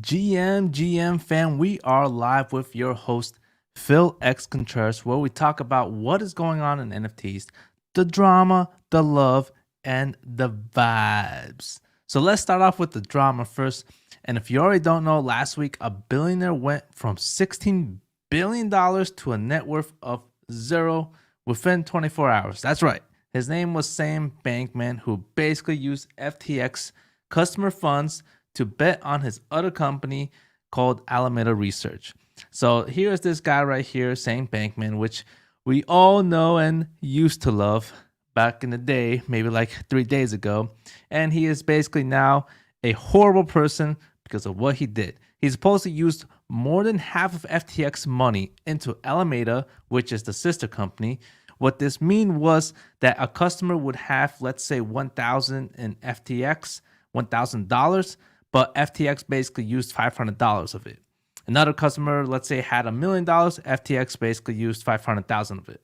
GM fam, we are live with your host, Phil X Contreras, where we talk about what is going on in NFTs, the drama, the love, and the vibes. So let's start off with the drama first. And if you already don't know, last week a billionaire went from $16 billion to a net worth of zero within 24 hours. That's right. His name was Sam Bankman, who basically used FTX customer funds to bet on his other company called Alameda Research. So here's this guy right here, Sam Bankman, which we all know and used to love back in the day, maybe like 3 days ago. And he is basically now a horrible person because of what he did. He supposedly used more than half of FTX money into Alameda, which is the sister company. What this mean was that a customer would have, let's say, $1,000 in FTX, $1,000, but FTX basically used $500 of it. Another customer, let's say, had $1 million, FTX basically used $500,000 of it.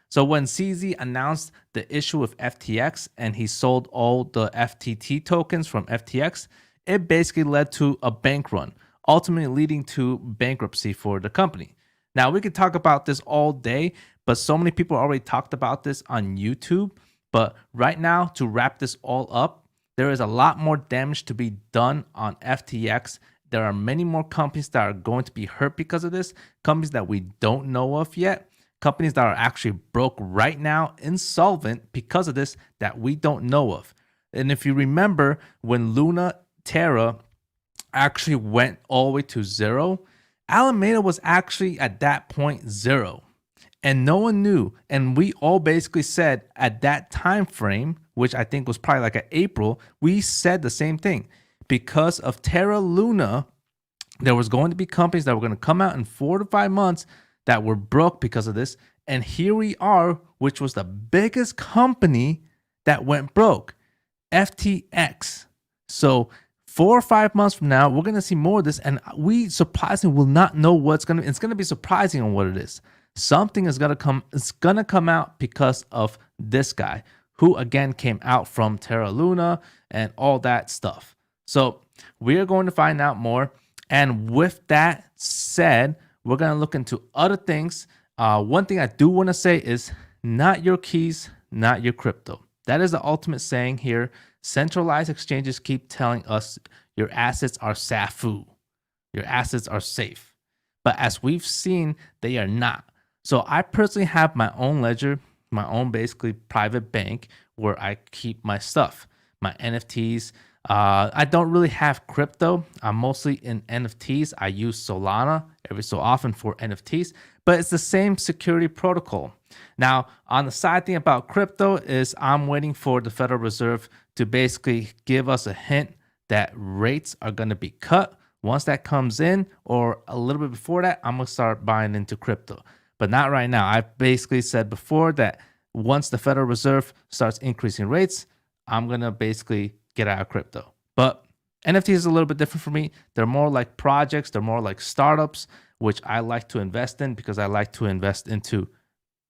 So when CZ announced the issue with FTX and he sold all the FTT tokens from FTX, it basically led to a bank run, ultimately leading to bankruptcy for the company. Now, we could talk about this all day, but so many people already talked about this on YouTube. But right now, to wrap this all up, there is a lot more damage to be done on FTX. There are many more companies that are going to be hurt because of this, companies that we don't know of yet, companies that are actually broke right now, insolvent because of this that we don't know of. And if you remember when Luna Terra actually went all the way to zero, Alameda was actually at that point zero. And no one knew. And we all basically said at that time frame, which I think was probably like April, we said the same thing. Because of Terra Luna, there was going to be companies that were going to come out in 4 to 5 months that were broke because of this. And here we are, which was the biggest company that went broke, FTX. So 4 or 5 months from now, we're going to see more of this. And we surprisingly will not know it's going to be surprising on what it is. Something is going to come out because of this guy who again came out from Terra Luna and all that stuff. So we're going to find out more. And with that said, we're going to look into other things. One thing I do want to say is not your keys, not your crypto. That is the ultimate saying here. Centralized exchanges keep telling us your assets are SAFU. Your assets are safe. But as we've seen, they are not. So I personally have my own ledger, my own basically private bank where I keep my stuff, my NFTs. I don't really have crypto. I'm mostly in NFTs. I use Solana every so often for NFTs, but it's the same security protocol. Now, on the side thing about crypto is I'm waiting for the Federal Reserve to basically give us a hint that rates are going to be cut. Once that comes in, or a little bit before that, I'm going to start buying into crypto. But not right now. I basically said before that once the Federal Reserve starts increasing rates, I'm going to basically get out of crypto. But NFT is a little bit different for me. They're more like projects. They're more like startups, which I like to invest in because I like to invest into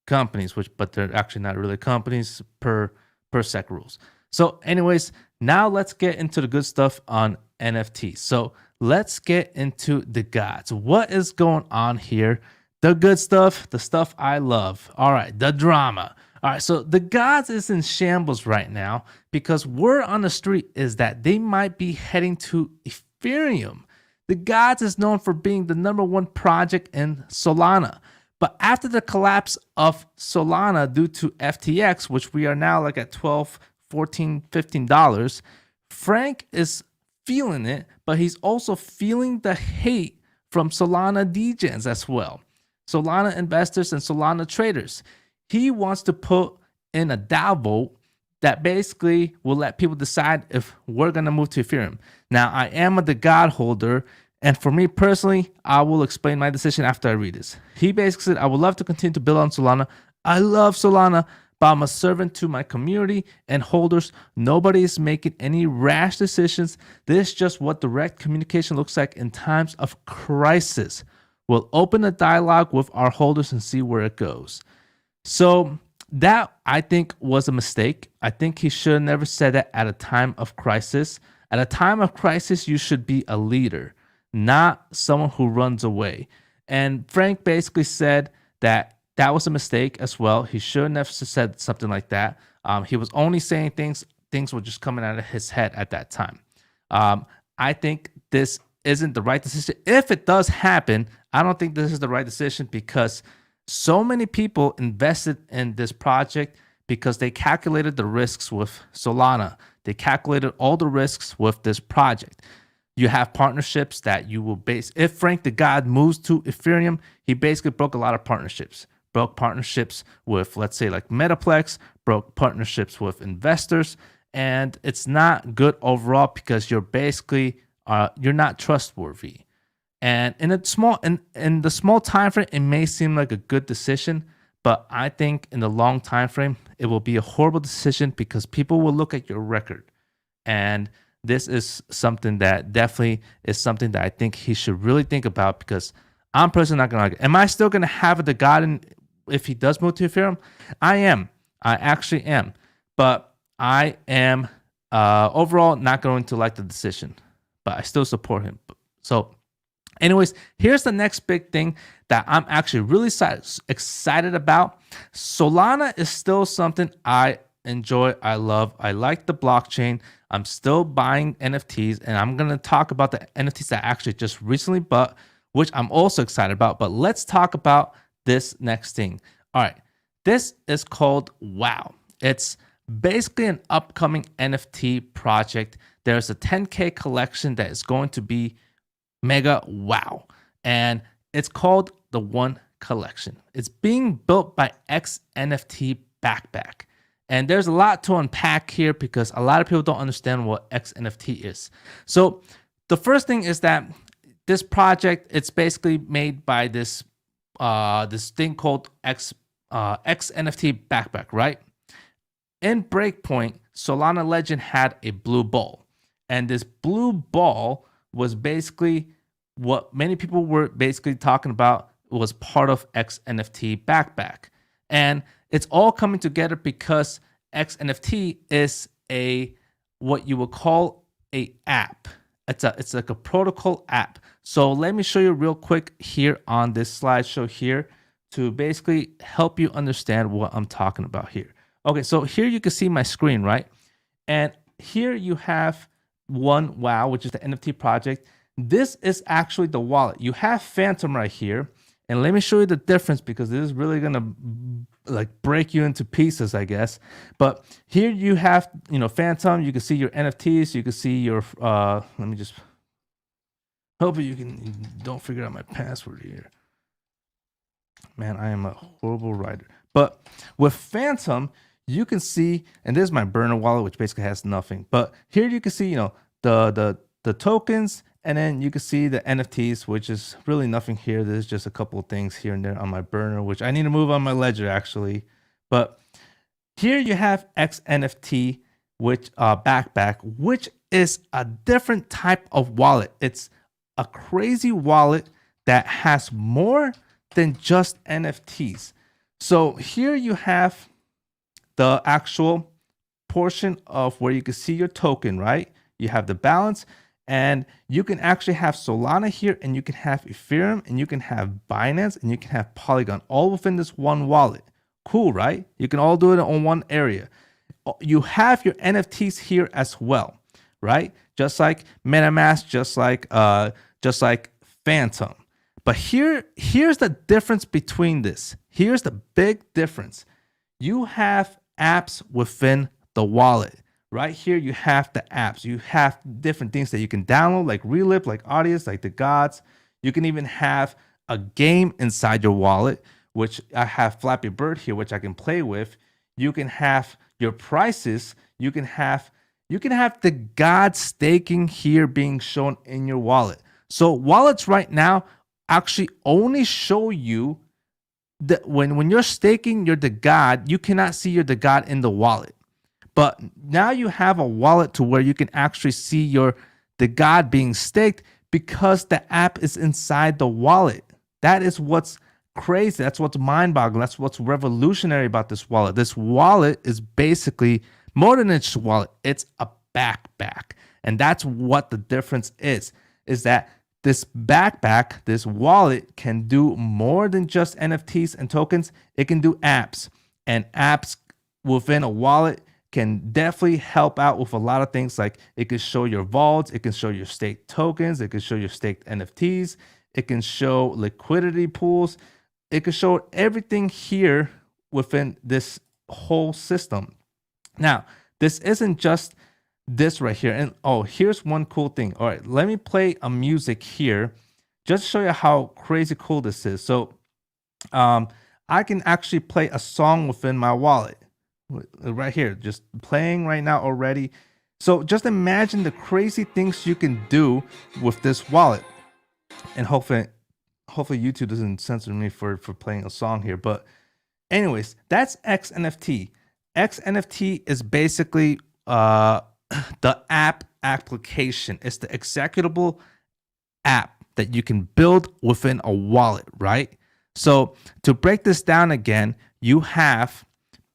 companies, but they're actually not really companies per SEC rules. So anyways, now let's get into the good stuff on NFT. So let's get into DeGods. What is going on here? The good stuff, the stuff I love. All right, the drama. All right, so DeGods is in shambles right now because word on the street is that they might be heading to Ethereum. DeGods is known for being the #1 project in Solana. But after the collapse of Solana due to FTX, which we are now like at $12, $14, $15, Frank is feeling it, but he's also feeling the hate from Solana degens as well. Solana investors and Solana traders. He wants to put in a DAO vote that basically will let people decide if we're going to move to Ethereum. Now, I am a DeGod holder, and for me personally, I will explain my decision after I read this. He basically said, I would love to continue to build on Solana. I love Solana, but I'm a servant to my community and holders. Nobody is making any rash decisions. This is just what direct communication looks like in times of crisis. We'll open a dialogue with our holders and see where it goes. So that, I think, was a mistake. I think he should have never said that at a time of crisis. At a time of crisis, you should be a leader. not someone who runs away. And Frank basically said that that was a mistake as well. He shouldn't have said something like that. He was only saying things were just coming out of his head at that time. I think this isn't the right decision. If it does happen, I don't think this is the right decision because so many people invested in this project because they calculated the risks with Solana. They calculated all the risks with this project. You have partnerships that you will base. If Frank the God moves to Ethereum, he basically broke a lot of partnerships. Broke partnerships with, let's say, like Metaplex, broke partnerships with investors, and it's not good overall because you're basically you're not trustworthy. And in the small time frame, it may seem like a good decision, but I think in the long time frame, it will be a horrible decision because people will look at your record. And this is something that definitely is something that I think he should really think about because I'm personally not going to argue. Am I still going to have a DeGod if he does move to Ethereum? I am. I actually am. But I am overall not going to like the decision. But I still support him. So anyways, here's the next big thing that I'm actually really excited about. Solana is still something I enjoy. I love. I like the blockchain. I'm still buying NFTs, and I'm going to talk about the NFTs that I actually just recently bought, which I'm also excited about. But let's talk about this next thing. All right. This is called WAO. It's basically an upcoming NFT project. There's a 10K collection that is going to be mega wow. And it's called the One Collection. It's being built by xNFT Backpack. And there's a lot to unpack here because a lot of people don't understand what xNFT is. So the first thing is that this project, it's basically made by this thing called xNFT Backpack, right? In Breakpoint, Solana Legend had a blue ball. And this blue ball was basically what many people were basically talking about was part of xNFT Backpack. And it's all coming together because xNFT is what you would call a app. It's like a protocol app. So let me show you real quick here on this slideshow here to basically help you understand what I'm talking about here. Okay, so here you can see my screen, right? And here you have One WAO, which is the NFT project. This is actually the wallet. You have Phantom right here. And let me show you the difference because this is really going to like break you into pieces, I guess. But here you have, Phantom. You can see your NFTs. You can see your, let me just, hope you don't figure out my password here. Man, I am a horrible writer. But with Phantom, you can see, and this is my burner wallet, which basically has nothing. But here you can see, the tokens, and then you can see the NFTs, which is really nothing here. There's just a couple of things here and there on my burner, which I need to move on my ledger actually. But here you have xNFT, which Backpack, which is a different type of wallet. It's a crazy wallet that has more than just NFTs. So here you have the actual portion of where you can see your token, right? You have the balance, and you can actually have Solana here, and you can have Ethereum, and you can have Binance, and you can have Polygon, all within this one wallet. Cool, right? You can all do it on one area. You have your NFTs here as well, right? Just like MetaMask, just like Phantom. But here's the difference between this. Here's the big difference. You have apps within the wallet. Right here, you have the apps. You have different things that you can download, like Relip, like Audius, like DeGods. You can even have a game inside your wallet, which I have Flappy Bird here, which I can play with. You can have your prices. You can have the God staking here being shown in your wallet. So wallets right now actually only show you that when you're staking your DeGod, you cannot see your DeGod in the wallet. But now you have a wallet to where you can actually see the DeGod being staked because the app is inside the wallet. That is what's crazy. That's what's mind-boggling. That's what's revolutionary about this wallet. This wallet is basically more than just a wallet. It's a backpack. And that's what the difference is that this backpack, this wallet can do more than just NFTs and tokens. It can do apps, and apps within a wallet can definitely help out with a lot of things. Like it can show your vaults, it can show your staked tokens, it can show your staked NFTs, it can show liquidity pools, it can show everything here within this whole system. Now, this isn't just this right here. And oh, here's one cool thing. All right, let me play a music here just to show you how crazy cool this is. So I can actually play a song within my wallet right here, just playing right now already. So just imagine the crazy things you can do with this wallet. And hopefully YouTube doesn't censor me for playing a song here. But anyways, that's xNFT. xNFT is basically the app application. It's the executable app that you can build within a wallet, right? So to break this down again, you have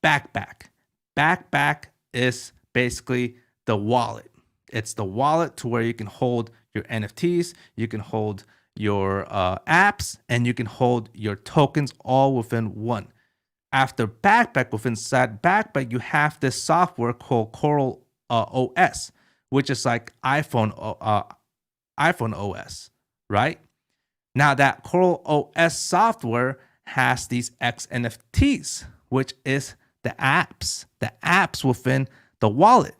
Backpack. Backpack is basically the wallet. It's the wallet to where you can hold your NFTs, you can hold your apps, and you can hold your tokens all within one. After Backpack, within inside Backpack, you have this software called Coral OS, which is like iPhone OS, right? Now that Coral OS software has these xNFTs, which is the apps within the wallet.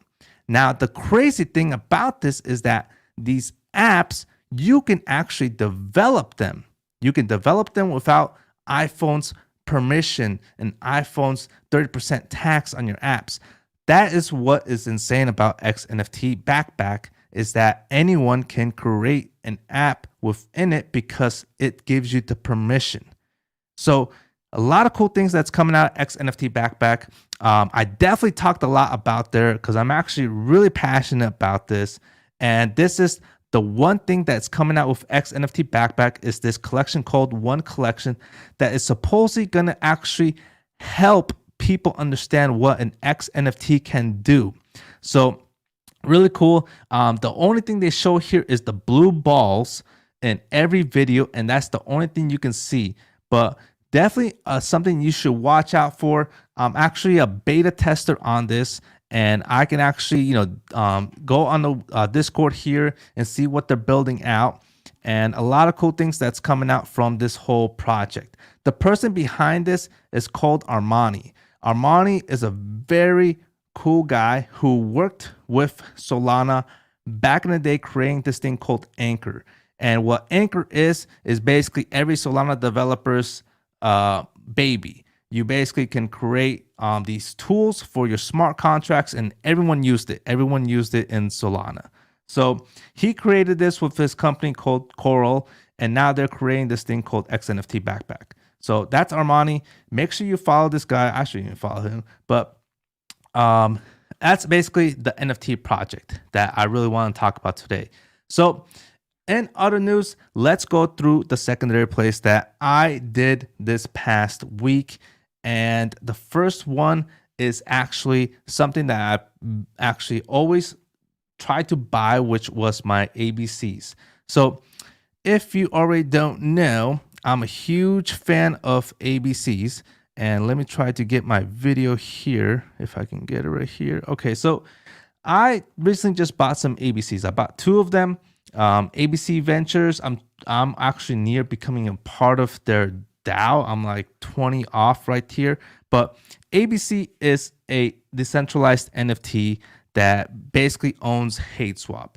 Now, the crazy thing about this is that these apps, you can actually develop them. You can develop them without iPhone's permission and iPhone's 30% tax on your apps. That is what is insane about xNFT Backpack, is that anyone can create an app within it because it gives you the permission. So a lot of cool things that's coming out of xNFT Backpack. I definitely talked a lot about there because I'm actually really passionate about this. And this is the one thing that's coming out with xNFT Backpack is this collection called One Collection that is supposedly going to actually help people understand what an xNFT can do. So really cool. The only thing they show here is the blue balls in every video, and that's the only thing you can see. But definitely something you should watch out for. I'm actually a beta tester on this, and I can actually, go on the Discord here and see what they're building out, and a lot of cool things that's coming out from this whole project. The person behind this is called Armani. Armani is a very cool guy who worked with Solana back in the day creating this thing called Anchor. And what Anchor is basically every Solana developer's baby. You basically can create these tools for your smart contracts, and everyone used it. Everyone used it in Solana. So he created this with his company called Coral, and now they're creating this thing called xNFT Backpack. So that's Armani. Make sure you follow this guy. I shouldn't even follow him, but that's basically the NFT project that I really want to talk about today. So in other news, let's go through the secondary plays that I did this past week. And the first one is actually something that I actually always try to buy, which was my ABCs. So if you already don't know, I'm a huge fan of ABCs. And let me try to get my video here, if I can get it right here. Okay, so I recently just bought some ABCs. I bought 2 of them. ABC Ventures, I'm actually near becoming a part of their DAO. I'm like 20 off right here. But ABC is a decentralized NFT that basically owns HateSwap.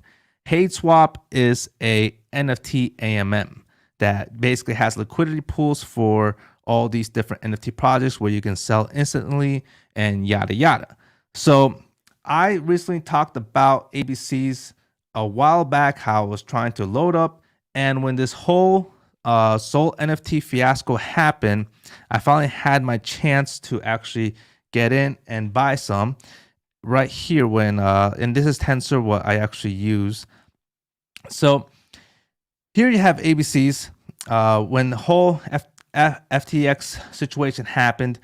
HateSwap is a NFT AMM that basically has liquidity pools for all these different NFT projects where you can sell instantly and yada yada. So I recently talked about ABCs a while back, how I was trying to load up, and when this whole Sol NFT fiasco happened, I finally had my chance to actually get in and buy some right here when and this is Tensor what I actually use. So here you have ABCs. When the whole FTX situation happened,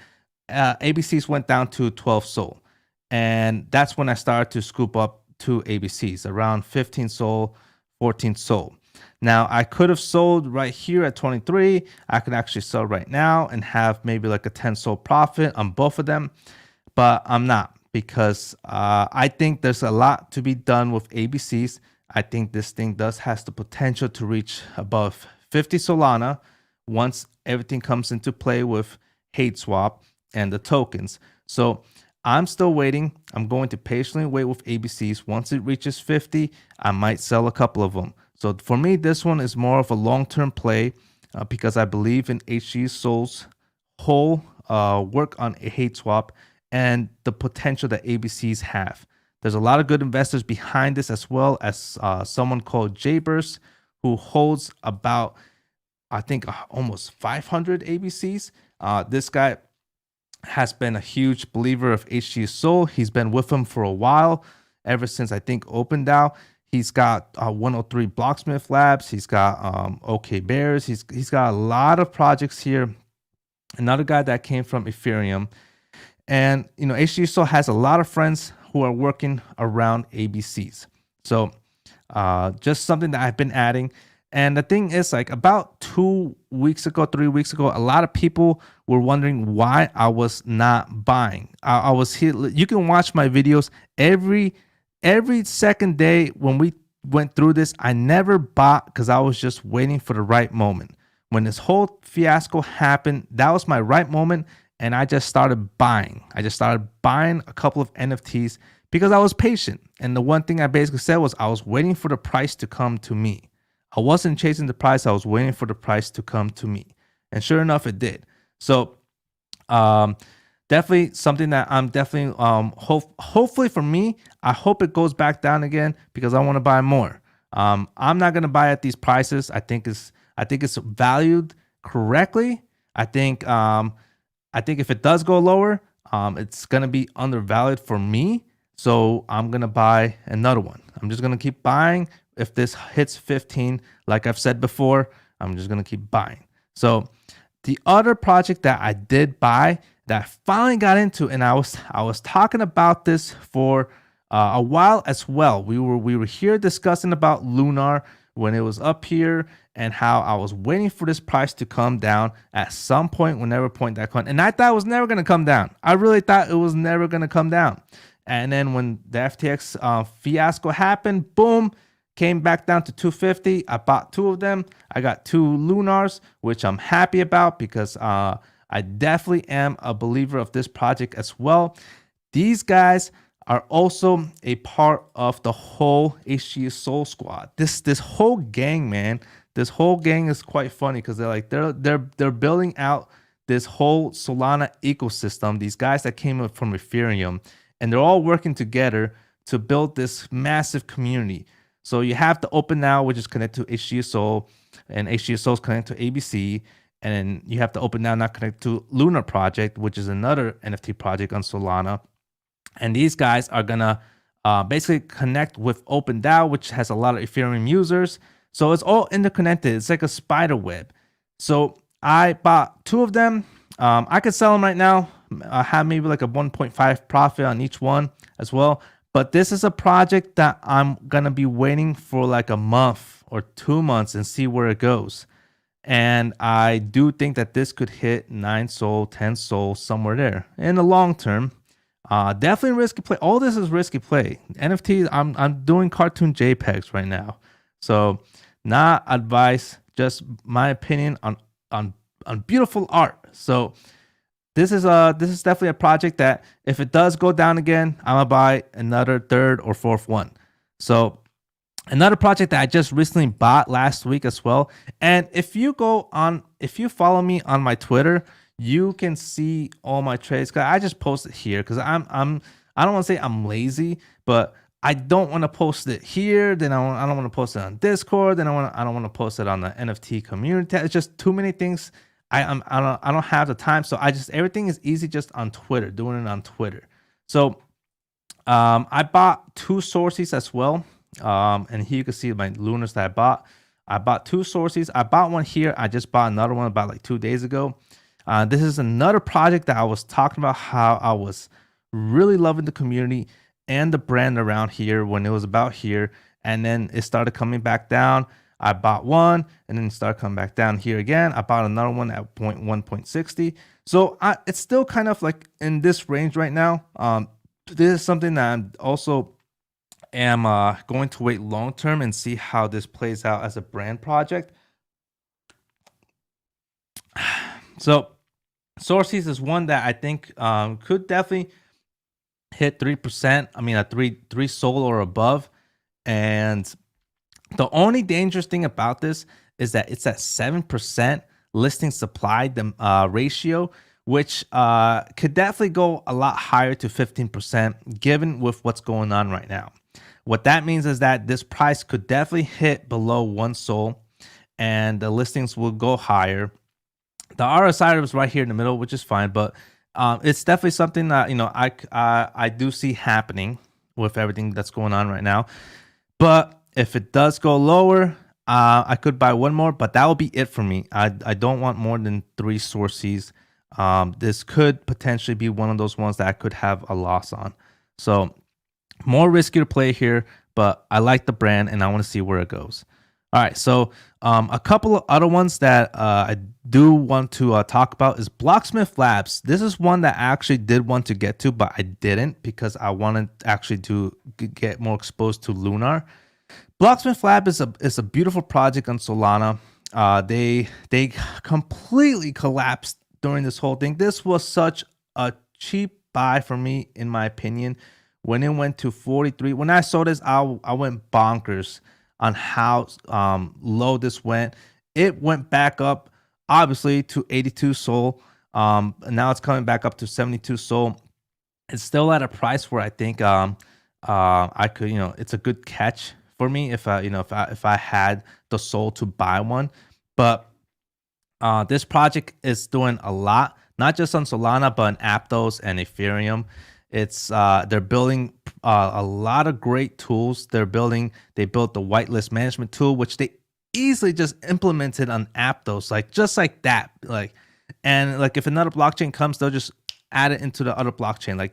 ABCs went down to 12 Sol, and that's when I started to scoop up 2 ABCs around 15 Sol, 14 Sol. Now, I could have sold right here at 23. I could actually sell right now and have maybe like a 10 sold profit on both of them, but I'm not, because I think there's a lot to be done with ABCs. I think this thing has the potential to reach above 50 Solana once everything comes into play with hate swap and the tokens. So I'm still waiting. I'm going to patiently wait with ABCs. Once it reaches 50, I might sell a couple of them. So for me, this one is more of a long-term play because I believe in HG Sol's whole work on a hate swap and the potential that ABCs have. There's a lot of good investors behind this, as well as someone called Jabers, who holds about, I think, almost 500 ABCs. This guy has been a huge believer of HG Sol. He's been with him for a while, ever since I think OpenDAO. He's got 103 Blocksmith Labs. He's got OK Bears. He's got a lot of projects here. Another guy that came from Ethereum. And, you know, HG Sol has a lot of friends who are working around ABCs. So just something that I've been adding. And the thing is, like, about 2 weeks ago, 3 weeks ago, a lot of people were wondering why I was not buying. I was here. You can watch my videos every second day. When we went through this, I never bought because I was just waiting for the right moment. When this whole fiasco happened, that was my right moment. And I just started buying. I just started buying a couple of NFTs because I was patient. And the one thing I basically said was I was waiting for the price to come to me. I wasn't chasing the price. I was waiting for the price to come to me. And sure enough, it did. So definitely something that I'm definitely, hopefully for me, I hope it goes back down again because I want to buy more. I'm not going to buy at these prices. I think it's valued correctly. I think if it does go lower, it's going to be undervalued for me. So I'm going to buy another one. I'm just going to keep buying. If this hits 15, like I've said before, I'm just going to keep buying. So the other project that I did buy that I finally got into, and I was talking about this for a while as well. We were here discussing about Lunar when it was up here, and how I was waiting for this price to come down at some point, whenever point that comes. And I thought it was never going to come down. I really thought it was never going to come down. And then when the FTX fiasco happened, boom, came back down to 250. I bought 2 of them. I got 2 Lunars, which I'm happy about because I definitely am a believer of this project as well. These guys are also a part of the whole HG Sol squad. This whole gang, man. This whole gang is quite funny because they're building out this whole Solana ecosystem. These guys that came up from Ethereum, and they're all working together to build this massive community. So you have the OpenDAO, which is connected to HG Sol, and HG Sol is connected to ABC. And then you have the OpenDAO not connected to Lunar Project, which is another NFT project on Solana. And these guys are gonna basically connect with OpenDAO, which has a lot of Ethereum users. So it's all interconnected. It's like a spider web. So I bought 2 of them. I could sell them right now. I have maybe like a 1.5 profit on each one as well. But this is a project that I'm going to be waiting for like a month or 2 months and see where it goes. And I do think that this could hit 9 Sol, 10 Sol, somewhere there in the long term. Definitely risky play. All this is risky play. NFTs, I'm doing cartoon JPEGs right now. So not advice, just my opinion on beautiful art. So this is definitely a project that if it does go down again, I'm gonna buy another 3rd or 4th one. So another project that I just recently bought last week as well. And if you follow me on my Twitter, you can see all my trades. I just post it here because I don't want to say I'm lazy, but I don't want to post it here. Then I don't want to post it on Discord. Then I don't want to post it on the NFT community. It's just too many things. I don't have the time. So everything is easy just on Twitter, doing it on Twitter. So I bought 2 sources as well. And here you can see my Lunars that I bought. I bought 2 sources. I bought one here. I just bought another one about like 2 days ago. This is another project that I was talking about how I was really loving the community and the brand around here when it was about here, and then it started coming back down. I bought one and then start coming back down here again. I bought another one at 0.1.60. So it's still kind of like in this range right now. This is something that I'm also am going to wait long term and see how this plays out as a brand project. So Sources is one that I think could definitely hit 3%. I mean, a three SOL or above. And the only dangerous thing about this is that it's at 7% listing supply ratio, which could definitely go a lot higher to 15% given with what's going on right now. What that means is that this price could definitely hit below 1 SOL and the listings will go higher. The RSI was right here in the middle, which is fine, but it's definitely something that, you know, I do see happening with everything that's going on right now. But if it does go lower, I could buy one more, but that will be it for me. I don't want more than 3 Sources. This could potentially be one of those ones that I could have a loss on. So more risky to play here, but I like the brand and I want to see where it goes. All right, so a couple of other ones that I do want to talk about is Blocksmith Labs. This is one that I actually did want to get to, but I didn't because I wanted actually to get more exposed to Lunar. Blocksmith Lab is a beautiful project on Solana. They completely collapsed during this whole thing. This was such a cheap buy for me, in my opinion. When it went to 43, when I saw this, I went bonkers on how low this went. It went back up, obviously, to 82 SOL. Now it's coming back up to 72 SOL. It's still at a price where I think I could, you know, it's a good catch for me if I had the SOL to buy one. But this project is doing a lot, not just on Solana, but on Aptos and Ethereum. It's they're building a lot of great tools. They built the whitelist management tool, which they easily just implemented on Aptos, like just like that. And if another blockchain comes, they'll just add it into the other blockchain. Like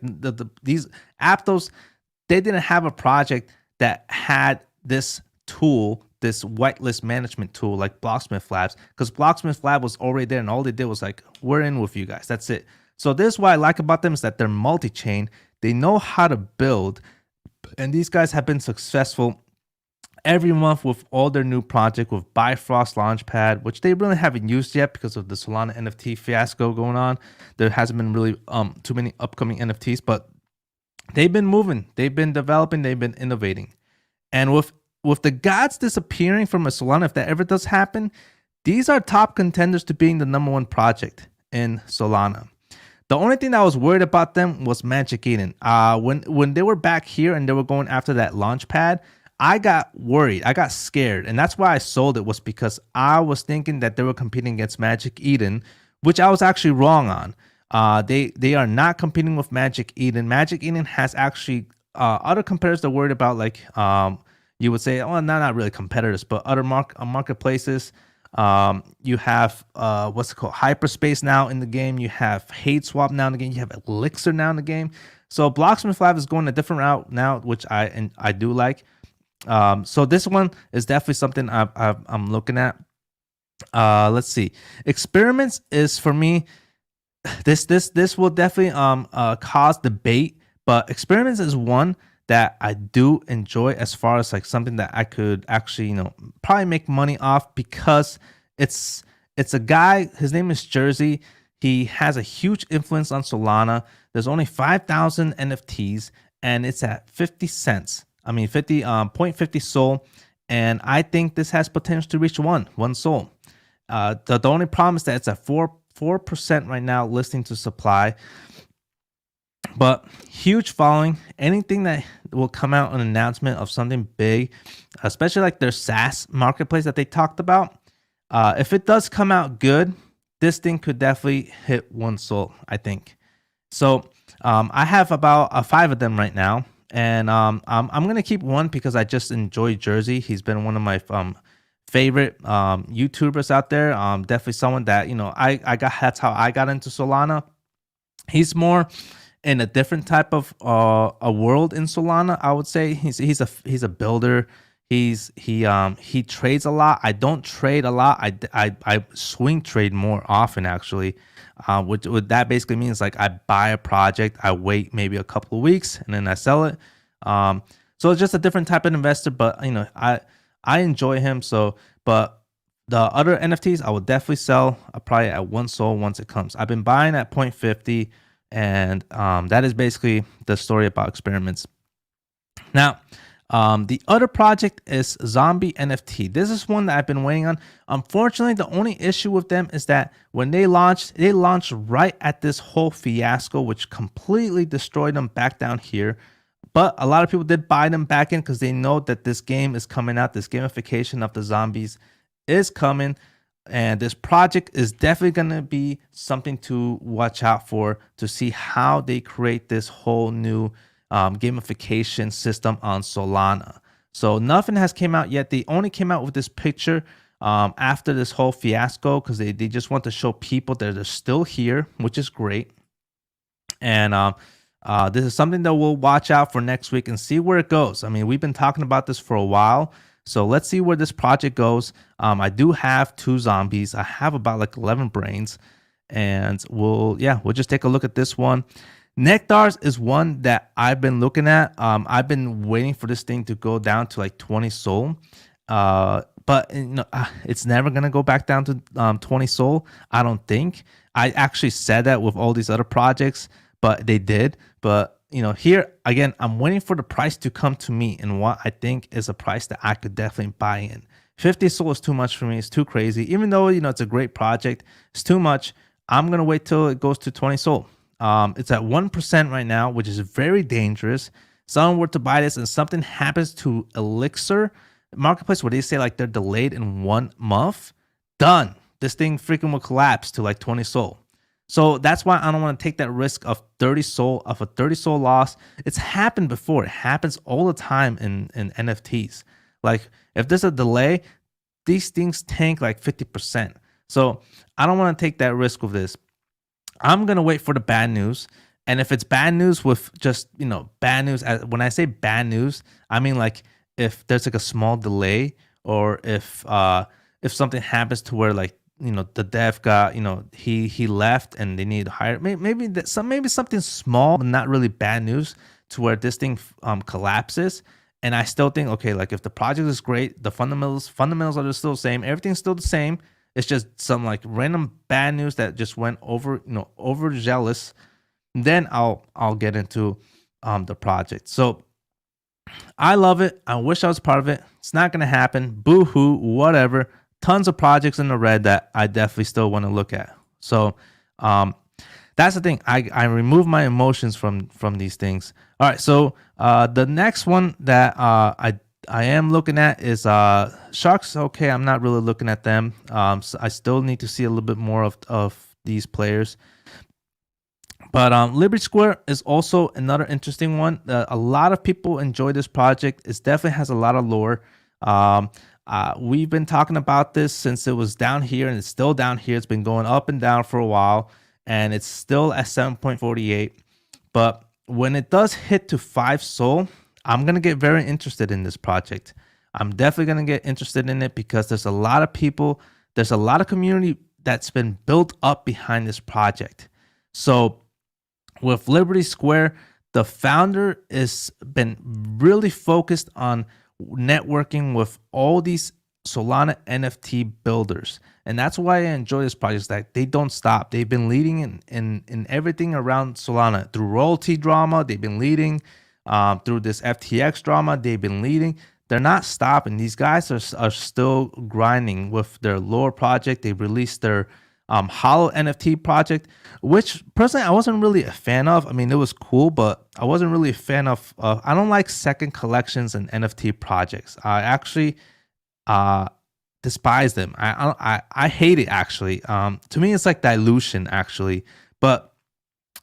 these Aptos, they didn't have a project that had this tool, this whitelist management tool like Blocksmith Labs, because Blocksmith Lab was already there, and all they did was like, we're in with you guys. That's it. So this is what I like about them, is that they're multi-chain. They know how to build, and these guys have been successful every month with all their new project with Bifrost Launchpad, which they really haven't used yet because of the Solana NFT fiasco going on. There hasn't been really too many upcoming NFTs, but they've been moving, they've been developing, they've been innovating. And with the DeGods disappearing from a Solana, if that ever does happen, these are top contenders to being the #1 project in Solana. The only thing that I was worried about them was Magic Eden. When they were back here and they were going after that launch pad, I got worried. I got scared. And that's why I sold it, was because I was thinking that they were competing against Magic Eden, which I was actually wrong on. They are not competing with Magic Eden. Magic Eden has actually other competitors they're worried about, like you would say, oh, not really competitors, but other marketplaces. You have what's it called, Hyperspace now in the game. You have Hate Swap now in the game. You have Elixir now in the game. So Blocksmith Lab is going a different route now, which I do like. So this one is definitely something I'm looking at. Let's see. Experiments is, for me, this will definitely cause debate, but Experiments is one that I do enjoy, as far as like something that I could actually, probably make money off, because it's a guy, his name is Jersey. He has a huge influence on Solana. There's only 5,000 NFTs and it's at 50 cents. I mean, 0.50 SOL. And I think this has potential to reach one SOL. The only problem is that it's at 4% right now listing to supply. But huge following. Anything that will come out an announcement of something big, especially like their SaaS marketplace that they talked about, if it does come out good, this thing could definitely hit 1 SOL, I think. So I have about 5 of them right now, and I'm gonna keep one because I just enjoy Jersey. He's been one of my favorite YouTubers out there. Definitely someone that that's how I got into Solana. He's more in a different type of a world in Solana, I would say. He's a builder. He trades a lot. I don't trade a lot. I swing trade more often actually. Which what that basically means, like, I buy a project, I wait maybe a couple of weeks, and then I sell it. So it's just a different type of investor, but I enjoy him. So, but the other NFTs I will definitely sell probably at 1 SOL once it comes. I've been buying at 0.50, and that is basically the story about experiments. Now, the other project is Zombie NFT. This is one that I've been waiting on. Unfortunately, the only issue with them is that when they launched right at this whole fiasco, which completely destroyed them back down here. But a lot of people did buy them back in because they know that this game is coming out. This gamification of the zombies is coming. And this project is definitely going to be something to watch out for, to see how they create this whole new gamification system on Solana. So nothing has came out yet. They only came out with this picture after this whole fiasco because they just want to show people that they're still here, which is great. And this is something that we'll watch out for next week and see where it goes. I mean, we've been talking about this for a while. So let's see where this project goes. I do have 2 zombies. I have about like 11 brains. And we'll just take a look at this one. Nectars is one that I've been looking at. I've been waiting for this thing to go down to like 20 SOL. But it's never going to go back down to 20 SOL, I don't think. I actually said that with all these other projects, but they did. But here again, I'm waiting for the price to come to me, and what I think is a price that I could definitely buy in. 50 SOL is too much for me. It's too crazy. Even though it's a great project, it's too much. I'm going to wait till it goes to 20 SOL. It's at 1% right now, which is very dangerous. Someone were to buy this and something happens to Elixir marketplace where they say like they're delayed in 1 month, done. This thing freaking will collapse to like 20 SOL. So that's why I don't want to take that risk of 30 SOL, of a 30 SOL loss. It's happened before. It happens all the time in NFTs. Like if there's a delay, these things tank like 50%. So I don't want to take that risk with this. I'm going to wait for the bad news. And if it's bad news with just, bad news, when I say bad news, I mean like if there's like a small delay, or if something happens to where like, the dev got, he left and they need to hire, maybe something small, but not really bad news to where this thing collapses. And I still think, okay, like if the project is great, the fundamentals are still the same, everything's still the same. It's just some like random bad news that just went over, over jealous. Then I'll get into the project. So I love it. I wish I was part of it. It's not gonna happen. Boo hoo, whatever. Tons of projects in the red that I definitely still want to look at. So that's the thing. I remove my emotions from these things. All right. So the next one that I am looking at is Sharks. Okay, I'm not really looking at them. So I still need to see a little bit more of these players. But Liberty Square is also another interesting one. A lot of people enjoy this project. It definitely has a lot of lore. We've been talking about this since it was down here, and it's still down here. It's been going up and down for a while, and it's still at 7.48. But when it does hit to 5 SOL, I'm going to get very interested in this project. I'm definitely going to get interested in it because there's a lot of people, there's a lot of community that's been built up behind this project. So with Liberty Square, the founder has been really focused on networking with all these Solana NFT builders. And that's why I enjoy this project, is that they don't stop. They've been leading in everything around Solana. Through royalty drama, they've been leading. Through this FTX drama, they've been leading. They're not stopping. These guys are still grinding with their lore project. They released their Hollow NFT project, which personally I wasn't really a fan of. I mean, it was cool, but I wasn't really a fan of. I don't like second collections and NFT projects. I actually despise them. I hate it actually. To me, it's like dilution actually. But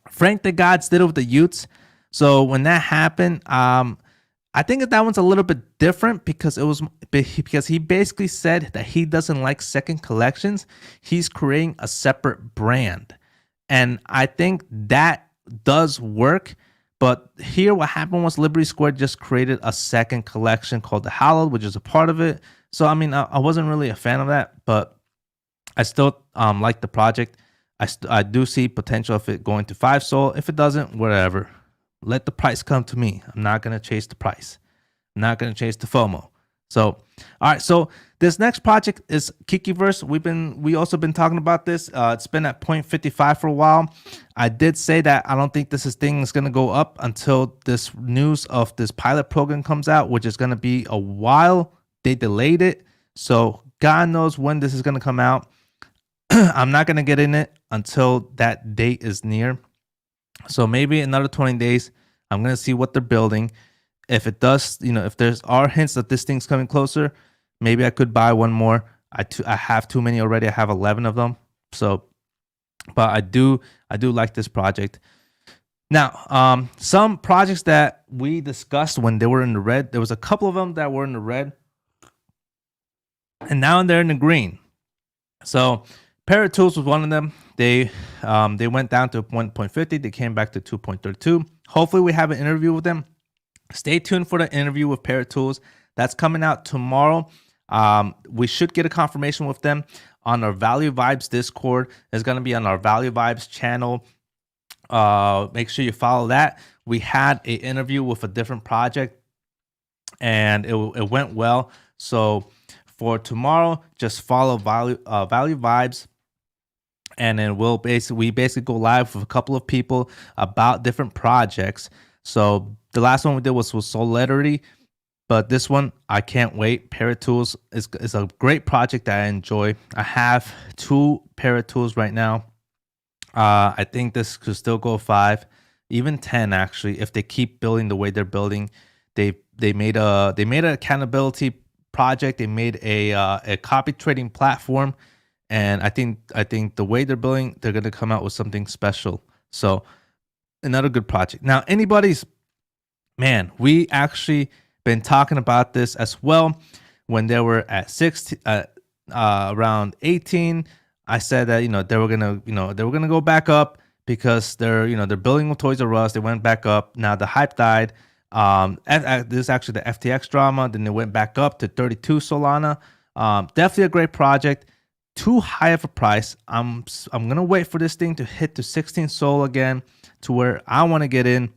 Frank DeGods did it with the Utes. So when that happened, I think that one's a little bit different because he basically said that he doesn't like second collections. He's creating a separate brand. And I think that does work, But here, what happened was Liberty Square just created a second collection called the Hallowed, which is a part of it. So I mean, I wasn't really a fan of that, but I still like the project. I do see potential of it going to 5 Sol. If it doesn't, whatever. Let the price come to me. I'm not gonna chase the price. I'm not gonna chase the FOMO. So, all right. So this next project is Kikiverse. We also been talking about this. It's been at 0.55 for a while. I did say that I don't think this thing is gonna go up until this news of this pilot program comes out, which is gonna be a while. They delayed it, so God knows when this is gonna come out. I'm not gonna get in it until that date is near. So maybe another 20 days. I'm gonna see what they're building. If it does, if there's are hints that this thing's coming closer, maybe I could buy one more. I have too many already. I have 11 of them. So, but I do like this project. Now, some projects that we discussed when they were in the red, there was a couple of them that were in the red, and now they're in the green. So, Parrot Tools was one of them. They went down to 1.50. They came back to 2.32. Hopefully, we have an interview with them. Stay tuned for the interview with Parrot Tools. That's coming out tomorrow. We should get a confirmation with them on our Value Vibes Discord. It's going to be on our Value Vibes channel. Make sure you follow that. We had an interview with a different project, and it went well. So for tomorrow, just follow Value Vibes, and then we basically go live with a couple of people about different projects. So the last one we did was Solidity, but this one I can't wait. Parrot Tools is a great project that I enjoy. I have 2 Parrot Tools right now. I think this could still go 5, even 10 actually, if they keep building the way they're building. They made an accountability project. They made a copy trading platform, and I think the way they're building, they're gonna come out with something special. So another good project. Now, we actually been talking about this as well. When they were at 16, around 18, I said that they were gonna go back up because they're building with Toys R Us. They went back up. Now the hype died. This is actually the FTX drama. Then they went back up to 32 Solana. Definitely a great project. Too high of a price. I'm gonna wait for this thing to hit to 16 Sol again, to where I want to get in.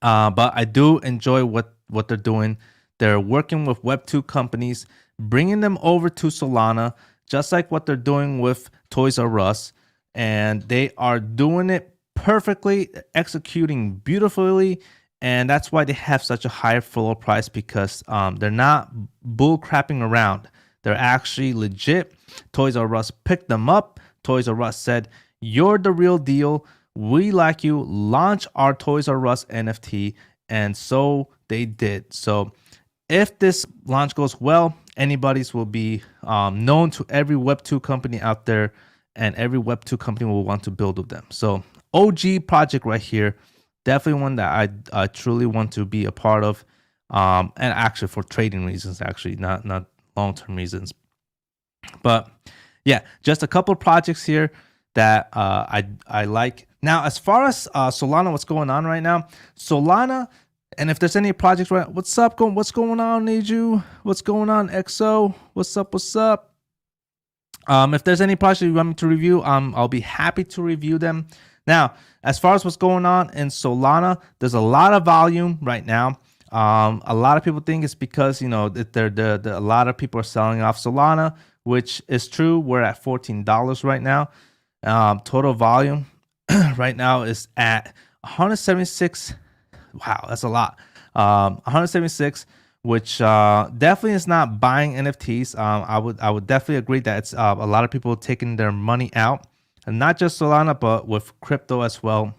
But I do enjoy what they're doing. They're working with Web2 companies, bringing them over to Solana, just like what they're doing with Toys R Us. And they are doing it perfectly, executing beautifully. And that's why they have such a high floor price, because they're not bull crapping around. They're actually legit. Toys R Us picked them up. Toys R Us said, "You're the real deal. We like you. Launch our Toys R Us NFT." And so they did. So if this launch goes well, anybody's will be known to every Web2 company out there, and every Web2 company will want to build with them. So OG project right here. Definitely one that I truly want to be a part of. And actually for trading reasons, actually, not long-term reasons. But yeah, just a couple of projects here that I like. Now, as far as Solana, what's going on right now? Solana, and if there's any projects, right? What's going on, Neju? What's going on, XO? What's up? If there's any projects you want me to review, I'll be happy to review them. Now, as far as what's going on in Solana, there's a lot of volume right now. A lot of people think it's because a lot of people are selling off Solana, which is true. We're at $14 right now. Total volume right now is at 176. Wow, that's a lot. 176, which definitely is not buying NFTs. I would definitely agree that it's a lot of people taking their money out, and not just Solana, but with crypto as well.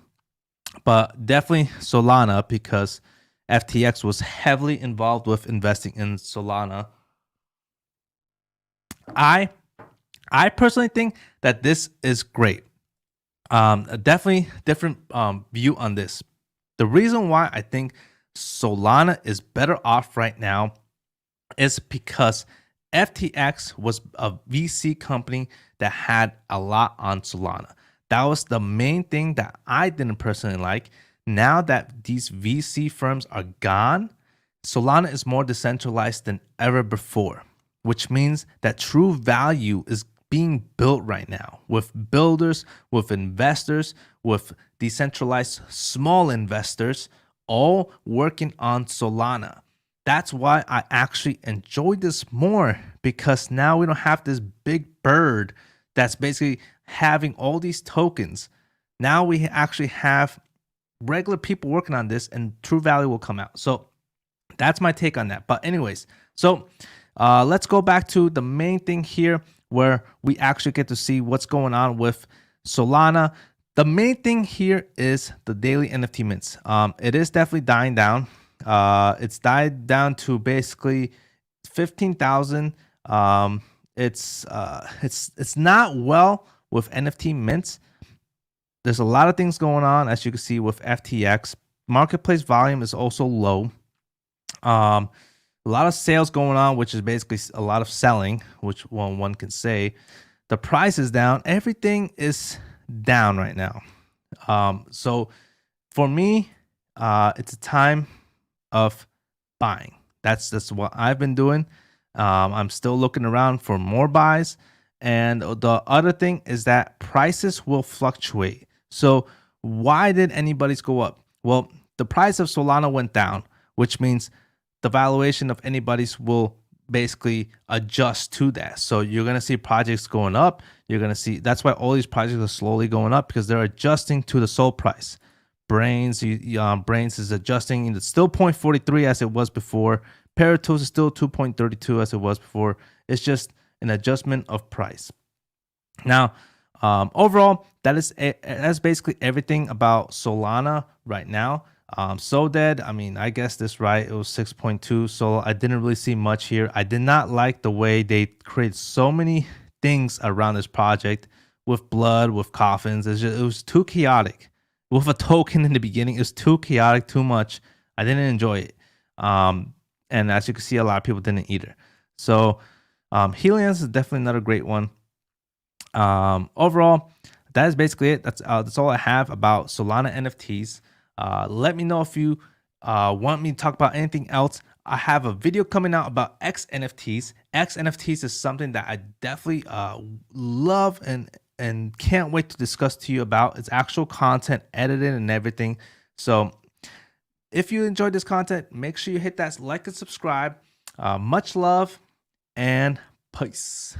But definitely Solana, because FTX was heavily involved with investing in Solana. I personally think that this is great. Definitely different view on this. The reason why I think Solana is better off right now is because FTX was a VC company that had a lot on Solana. That was the main thing that I didn't personally like. now that these VC firms are gone, Solana is more decentralized than ever before, which means that true value is being built right now with builders, with investors, with decentralized small investors, all working on Solana. That's why I actually enjoy this more, because now we don't have this big bird that's basically having all these tokens. Now we actually have regular people working on this, and true value will come out. So that's my take on that. But anyways, so let's go back to the main thing here, where we actually get to see what's going on with Solana. The main thing here is the daily NFT mints. It is definitely dying down. It's died down to basically 15,000. It's not well with NFT mints. There's a lot of things going on, as you can see with FTX. Marketplace volume is also low. A lot of sales going on, which is basically a lot of selling, which one can say. The price is down. Everything is down right now. So for me, it's a time of buying. That's what I've been doing. I'm still looking around for more buys. And the other thing is that prices will fluctuate. So why did anybody's go up? Well, the price of Solana went down, which means the valuation of anybody's will basically adjust to that. So you're going to see projects going up. You're going to see, that's why all these projects are slowly going up, because they're adjusting to the SOL price. Brains is adjusting. It's still 0.43 as it was before. Paratos is still 2.32 as it was before. It's just an adjustment of price. Now, overall, that's basically everything about Solana right now. So dead. I mean, I guess this right. It was 6.2. So I didn't really see much here. I did not like the way they create so many things around this project with blood, with coffins. It was too chaotic. With a token in the beginning, it was too chaotic, too much. I didn't enjoy it. And as you can see, a lot of people didn't either. So Helion is definitely another great one. Overall, that is basically it. That's all I have about Solana NFTs. Let me know if you want me to talk about anything else. I have a video coming out about xNFTs. xNFTs is something that I definitely love and can't wait to discuss to you about. It's actual content, edited and everything. So if you enjoyed this content, make sure you hit that like and subscribe. Much love and peace.